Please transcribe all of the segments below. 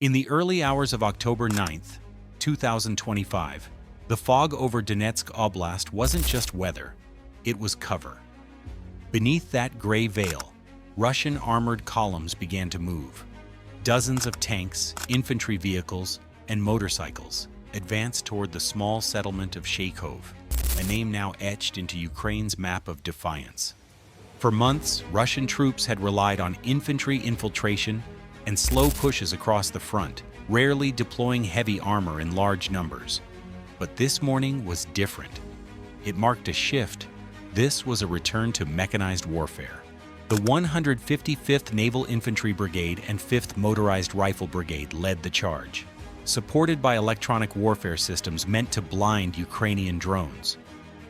In the early hours of October 9th, 2025, the fog over Donetsk Oblast wasn't just weather, it was cover. Beneath that gray veil, Russian armored columns began to move. Dozens of tanks, infantry vehicles, and motorcycles advanced toward the small settlement of Shakhove, a name now etched into Ukraine's map of defiance. For months, Russian troops had relied on infantry infiltration and slow pushes across the front, rarely deploying heavy armor in large numbers. But this morning was different. It marked a shift. This was a return to mechanized warfare. The 155th Naval Infantry Brigade and 5th Motorized Rifle Brigade led the charge, supported by electronic warfare systems meant to blind Ukrainian drones.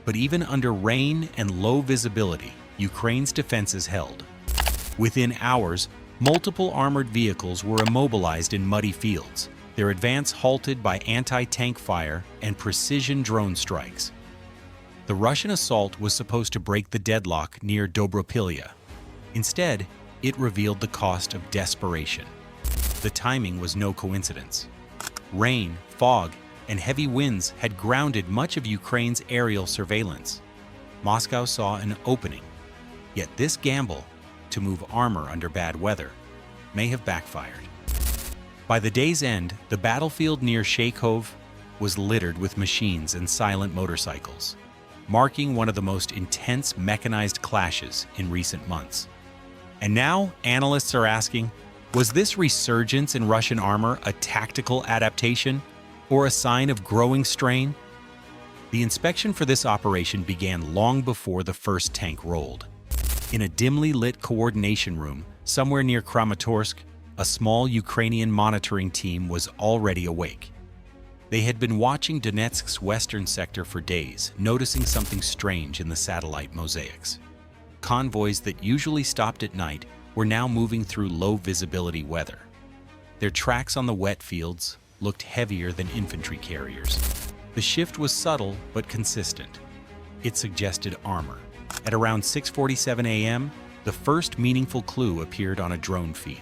But even under rain and low visibility, Ukraine's defenses held. Within hours, multiple armored vehicles were immobilized in muddy fields, their advance halted by anti-tank fire and precision drone strikes. The Russian assault was supposed to break the deadlock near Donetsk. Instead, it revealed the cost of desperation. The timing was no coincidence. Rain, fog, and heavy winds had grounded much of Ukraine's aerial surveillance. Moscow saw an opening. Yet this gamble, to move armor under bad weather, may have backfired. By the day's end, the battlefield near Shakhove was littered with machines and silent motorcycles, marking one of the most intense mechanized clashes in recent months. And now, analysts are asking, was this resurgence in Russian armor a tactical adaptation or a sign of growing strain? The inspection for this operation began long before the first tank rolled. In a dimly lit coordination room somewhere near Kramatorsk, a small Ukrainian monitoring team was already awake. They had been watching Donetsk's western sector for days, noticing something strange in the satellite mosaics. Convoys that usually stopped at night were now moving through low-visibility weather. Their tracks on the wet fields looked heavier than infantry carriers. The shift was subtle but consistent. It suggested armor. At around 6:47 a.m., the first meaningful clue appeared on a drone feed.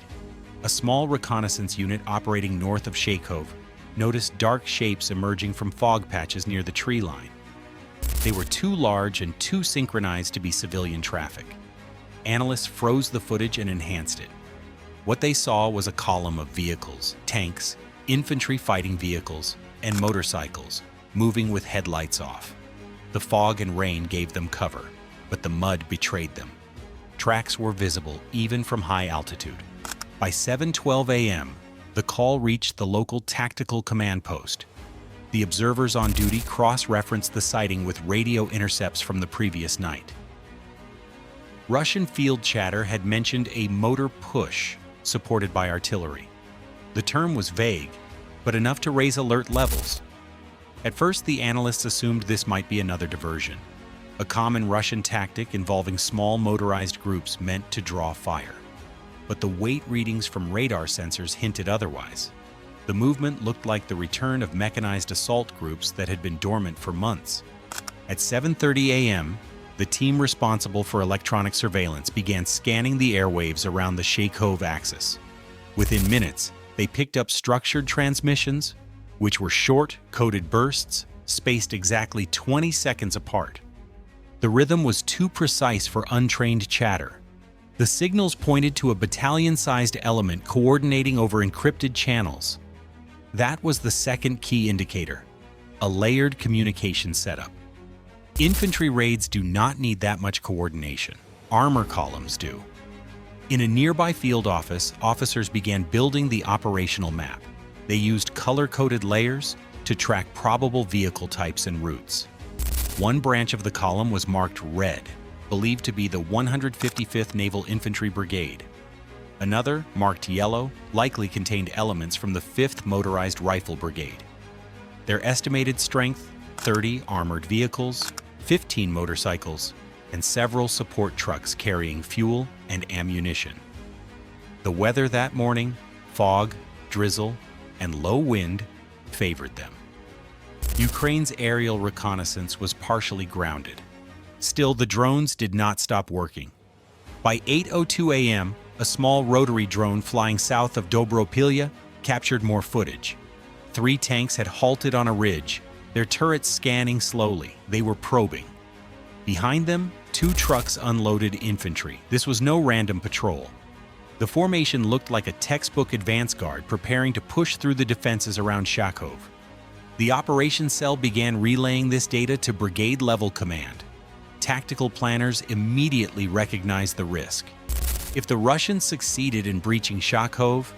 A small reconnaissance unit operating north of Shakhove noticed dark shapes emerging from fog patches near the tree line. They were too large and too synchronized to be civilian traffic. Analysts froze the footage and enhanced it. What they saw was a column of vehicles, tanks, infantry fighting vehicles, and motorcycles moving with headlights off. The fog and rain gave them cover, but the mud betrayed them. Tracks were visible even from high altitude. By 7:12 a.m., the call reached the local tactical command post. The observers on duty cross-referenced the sighting with radio intercepts from the previous night. Russian field chatter had mentioned a motor push supported by artillery. The term was vague, but enough to raise alert levels. At first, the analysts assumed this might be another diversion, a common Russian tactic involving small motorized groups meant to draw fire. But the weight readings from radar sensors hinted otherwise. The movement looked like the return of mechanized assault groups that had been dormant for months. At 7:30 a.m., the team responsible for electronic surveillance began scanning the airwaves around the Shakhove axis. Within minutes, they picked up structured transmissions, which were short, coded bursts, spaced exactly 20 seconds apart. The rhythm was too precise for untrained chatter. The signals pointed to a battalion-sized element coordinating over encrypted channels. That was the second key indicator, a layered communication setup. Infantry raids do not need that much coordination. Armor columns do. In a nearby field office, officers began building the operational map. They used color-coded layers to track probable vehicle types and routes. One branch of the column was marked red, believed to be the 155th Naval Infantry Brigade. Another, marked yellow, likely contained elements from the 5th Motorized Rifle Brigade. Their estimated strength, 30 armored vehicles, 15 motorcycles, and several support trucks carrying fuel and ammunition. The weather that morning, fog, drizzle, and low wind, favored them. Ukraine's aerial reconnaissance was partially grounded. Still, the drones did not stop working. By 8:02 a.m., a small rotary drone flying south of Donetsk captured more footage. 3 tanks had halted on a ridge, their turrets scanning slowly. They were probing. Behind them, 2 trucks unloaded infantry. This was no random patrol. The formation looked like a textbook advance guard preparing to push through the defenses around Shakhove. The operations cell began relaying this data to brigade-level command. Tactical planners immediately recognized the risk. If the Russians succeeded in breaching Shakhove,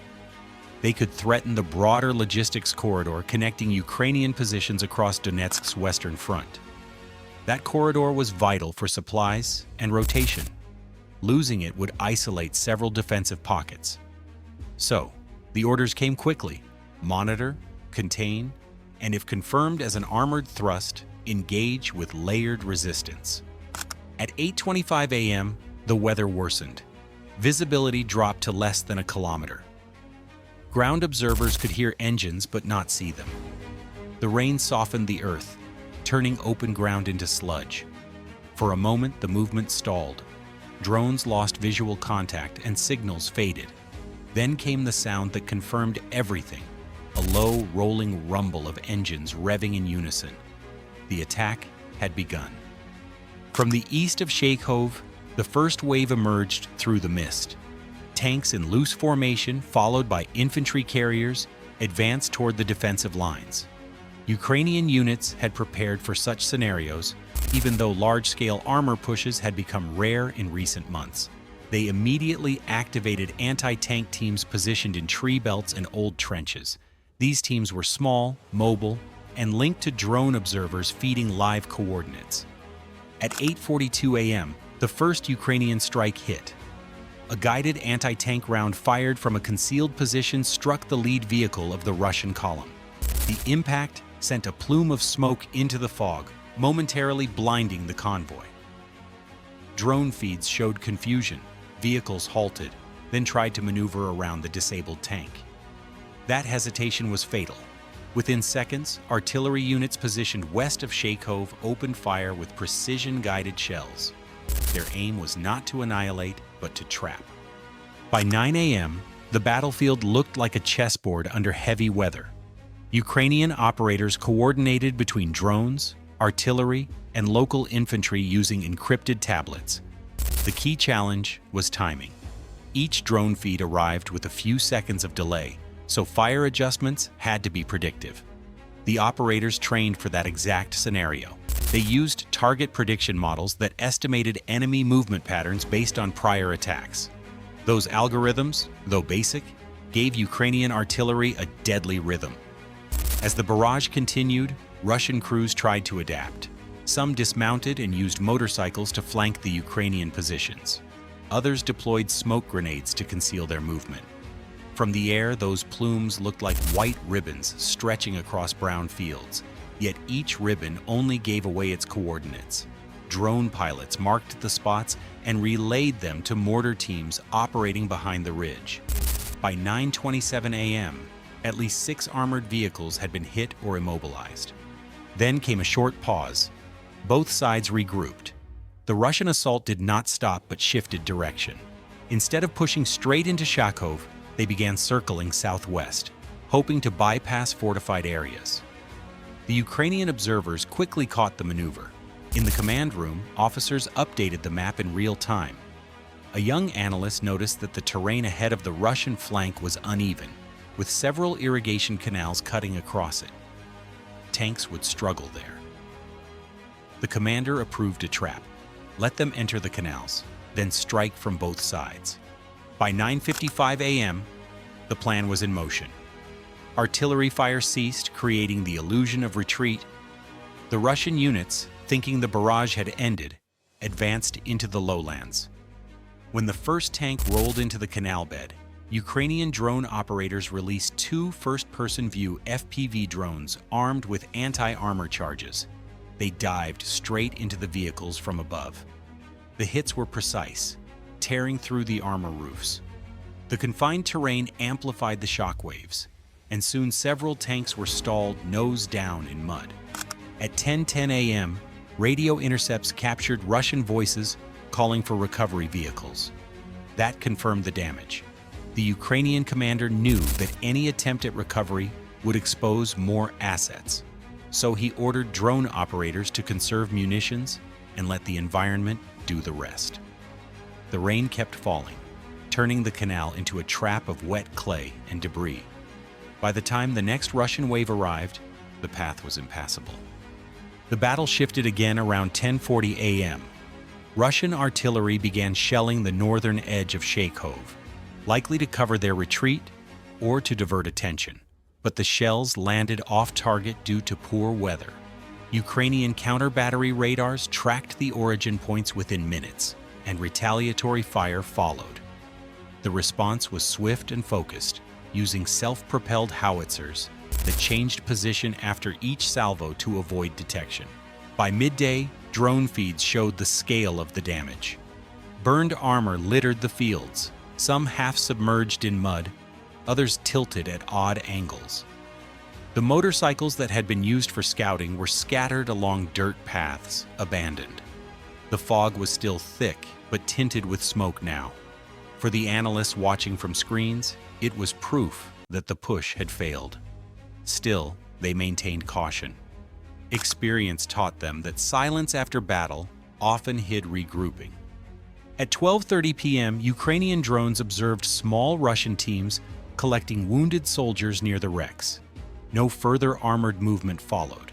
they could threaten the broader logistics corridor connecting Ukrainian positions across Donetsk's western front. That corridor was vital for supplies and rotation. Losing it would isolate several defensive pockets. So, the orders came quickly: monitor, contain, and if confirmed as an armored thrust, engage with layered resistance. At 8:25 a.m., the weather worsened. Visibility dropped to less than a kilometer. Ground observers could hear engines but not see them. The rain softened the earth, turning open ground into sludge. For a moment, the movement stalled. Drones lost visual contact and signals faded. Then came the sound that confirmed everything: a low, rolling rumble of engines revving in unison. The attack had begun. From the east of Shakhove, the first wave emerged through the mist. Tanks in loose formation, followed by infantry carriers, advanced toward the defensive lines. Ukrainian units had prepared for such scenarios, even though large-scale armor pushes had become rare in recent months. They immediately activated anti-tank teams positioned in tree belts and old trenches. These teams were small, mobile, and linked to drone observers feeding live coordinates. At 8:42 a.m., the first Ukrainian strike hit. A guided anti-tank round fired from a concealed position struck the lead vehicle of the Russian column. The impact sent a plume of smoke into the fog, momentarily blinding the convoy. Drone feeds showed confusion. Vehicles halted, then tried to maneuver around the disabled tank. That hesitation was fatal. Within seconds, artillery units positioned west of Shakhove opened fire with precision-guided shells. Their aim was not to annihilate, but to trap. By 9 a.m., the battlefield looked like a chessboard under heavy weather. Ukrainian operators coordinated between drones, artillery, and local infantry using encrypted tablets. The key challenge was timing. Each drone feed arrived with a few seconds of delay, so fire adjustments had to be predictive. The operators trained for that exact scenario. They used target prediction models that estimated enemy movement patterns based on prior attacks. Those algorithms, though basic, gave Ukrainian artillery a deadly rhythm. As the barrage continued, Russian crews tried to adapt. Some dismounted and used motorcycles to flank the Ukrainian positions. Others deployed smoke grenades to conceal their movement. From the air, those plumes looked like white ribbons stretching across brown fields, yet each ribbon only gave away its coordinates. Drone pilots marked the spots and relayed them to mortar teams operating behind the ridge. By 9:27 a.m., at least 6 armored vehicles had been hit or immobilized. Then came a short pause. Both sides regrouped. The Russian assault did not stop but shifted direction. Instead of pushing straight into Shakhove, they began circling southwest, hoping to bypass fortified areas. The Ukrainian observers quickly caught the maneuver. In the command room, officers updated the map in real time. A young analyst noticed that the terrain ahead of the Russian flank was uneven, with several irrigation canals cutting across it. Tanks would struggle there. The commander approved a trap. Let them enter the canals, then strike from both sides. By 9:55 a.m., the plan was in motion. Artillery fire ceased, creating the illusion of retreat. The Russian units, thinking the barrage had ended, advanced into the lowlands. When the first tank rolled into the canal bed, Ukrainian drone operators released 2 first-person view FPV drones armed with anti-armor charges. They dived straight into the vehicles from above. The hits were precise, tearing through the armor roofs. The confined terrain amplified the shockwaves, and soon several tanks were stalled nose down in mud. At 10:10 a.m., radio intercepts captured Russian voices calling for recovery vehicles. That confirmed the damage. The Ukrainian commander knew that any attempt at recovery would expose more assets, so he ordered drone operators to conserve munitions and let the environment do the rest. The rain kept falling, turning the canal into a trap of wet clay and debris. By the time the next Russian wave arrived, the path was impassable. The battle shifted again around 10:40 a.m. Russian artillery began shelling the northern edge of Shakhove, likely to cover their retreat or to divert attention. But the shells landed off-target due to poor weather. Ukrainian counter-battery radars tracked the origin points within minutes, and retaliatory fire followed. The response was swift and focused, using self-propelled howitzers that changed position after each salvo to avoid detection. By midday, drone feeds showed the scale of the damage. Burned armor littered the fields, some half submerged in mud, others tilted at odd angles. The motorcycles that had been used for scouting were scattered along dirt paths, abandoned. The fog was still thick, but tinted with smoke now. For the analysts watching from screens, it was proof that the push had failed. Still, they maintained caution. Experience taught them that silence after battle often hid regrouping. At 12:30 p.m., Ukrainian drones observed small Russian teams collecting wounded soldiers near the wrecks. No further armored movement followed.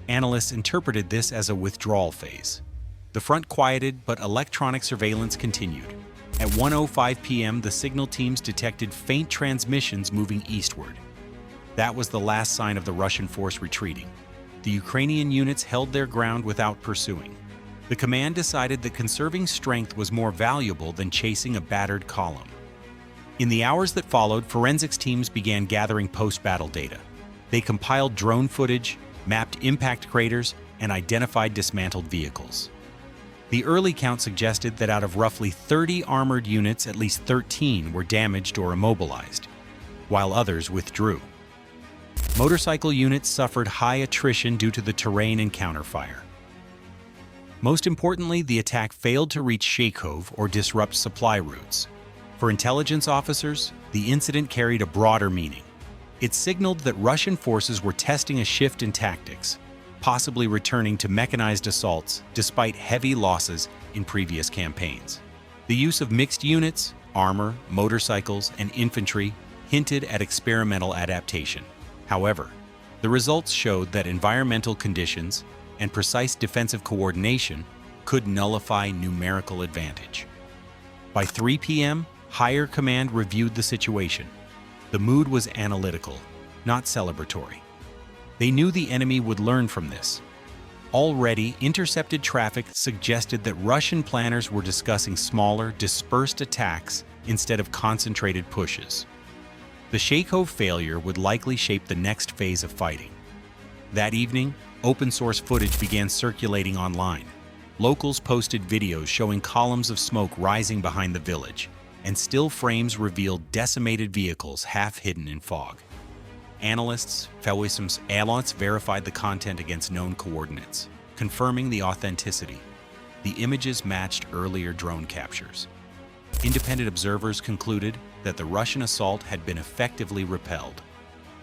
Analysts interpreted this as a withdrawal phase. The front quieted, but electronic surveillance continued. At 1:05 p.m., the signal teams detected faint transmissions moving eastward. That was the last sign of the Russian force retreating. The Ukrainian units held their ground without pursuing. The command decided that conserving strength was more valuable than chasing a battered column. In the hours that followed, forensics teams began gathering post-battle data. They compiled drone footage, mapped impact craters, and identified dismantled vehicles. The early count suggested that out of roughly 30 armored units, at least 13 were damaged or immobilized, while others withdrew. Motorcycle units suffered high attrition due to the terrain and counterfire. Most importantly, the attack failed to reach Shakhove or disrupt supply routes. For intelligence officers, the incident carried a broader meaning. It signaled that Russian forces were testing a shift in tactics, possibly returning to mechanized assaults despite heavy losses in previous campaigns. The use of mixed units, armor, motorcycles, and infantry hinted at experimental adaptation. However, the results showed that environmental conditions and precise defensive coordination could nullify numerical advantage. By 3 p.m., higher command reviewed the situation. The mood was analytical, not celebratory. They knew the enemy would learn from this. Already, intercepted traffic suggested that Russian planners were discussing smaller, dispersed attacks instead of concentrated pushes. The Shakhove failure would likely shape the next phase of fighting. That evening, open-source footage began circulating online. Locals posted videos showing columns of smoke rising behind the village, and still frames revealed decimated vehicles half hidden in fog. Analysts verified the content against known coordinates, confirming the authenticity. The images matched earlier drone captures. Independent observers concluded that the Russian assault had been effectively repelled.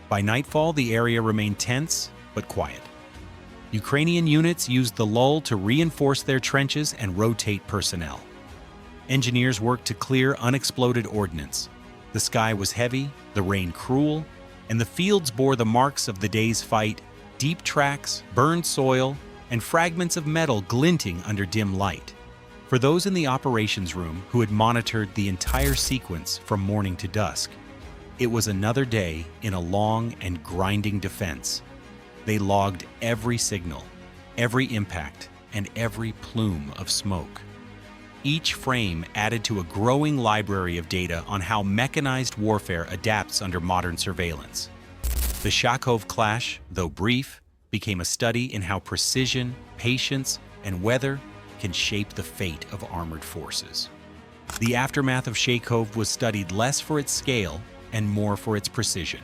By nightfall, the area remained tense but quiet. Ukrainian units used the lull to reinforce their trenches and rotate personnel. Engineers worked to clear unexploded ordnance. The sky was heavy, the rain cruel, and the fields bore the marks of the day's fight: deep tracks, burned soil, and fragments of metal glinting under dim light. For those in the operations room who had monitored the entire sequence from morning to dusk, it was another day in a long and grinding defense. They logged every signal, every impact, and every plume of smoke. Each frame added to a growing library of data on how mechanized warfare adapts under modern surveillance. The Shakhove clash, though brief, became a study in how precision, patience, and weather can shape the fate of armored forces. The aftermath of Shakhove was studied less for its scale and more for its precision.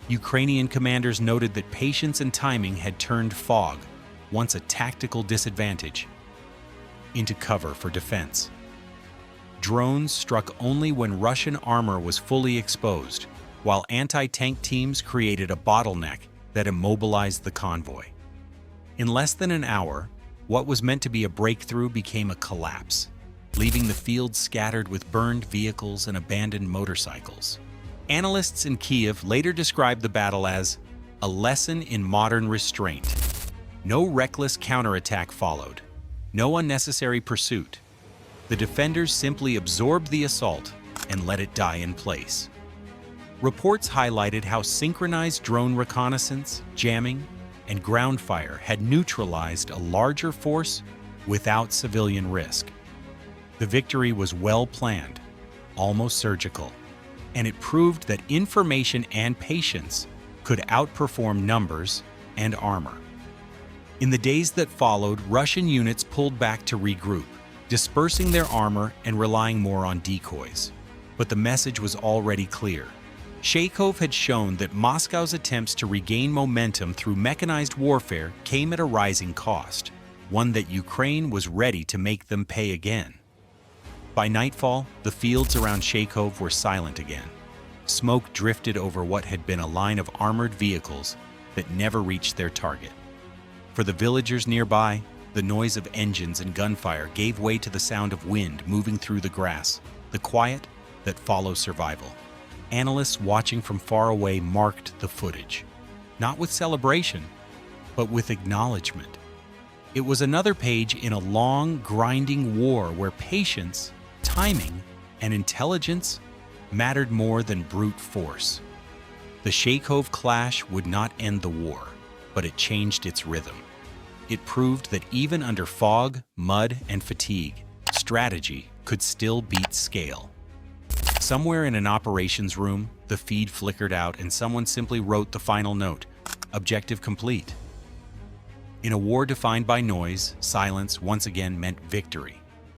Ukrainian commanders noted that patience and timing had turned fog, once a tactical disadvantage, into cover for defense. Drones struck only when Russian armor was fully exposed, while anti-tank teams created a bottleneck that immobilized the convoy. In less than an hour, what was meant to be a breakthrough became a collapse, leaving the field scattered with burned vehicles and abandoned motorcycles. Analysts in Kiev later described the battle as a lesson in modern restraint. No reckless counterattack followed, no unnecessary pursuit. The defenders simply absorbed the assault and let it die in place. Reports highlighted how synchronized drone reconnaissance, jamming, and ground fire had neutralized a larger force without civilian risk. The victory was well planned, almost surgical, and it proved that information and patience could outperform numbers and armor. In the days that followed, Russian units pulled back to regroup, dispersing their armor and relying more on decoys. But the message was already clear. Shakhove had shown that Moscow's attempts to regain momentum through mechanized warfare came at a rising cost, one that Ukraine was ready to make them pay again. By nightfall, the fields around Shakhove were silent again. Smoke drifted over what had been a line of armored vehicles that never reached their target. For the villagers nearby, the noise of engines and gunfire gave way to the sound of wind moving through the grass, the quiet that follows survival. Analysts watching from far away marked the footage, not with celebration, but with acknowledgement. It was another page in a long, grinding war where patience, timing, and intelligence mattered more than brute force. The Shakhove clash would not end the war, but it changed its rhythm. It proved that even under fog, mud, and fatigue, strategy could still beat scale. Somewhere in an operations room, the feed flickered out and someone simply wrote the final note, "Objective complete." In a war defined by noise, silence once again meant victory.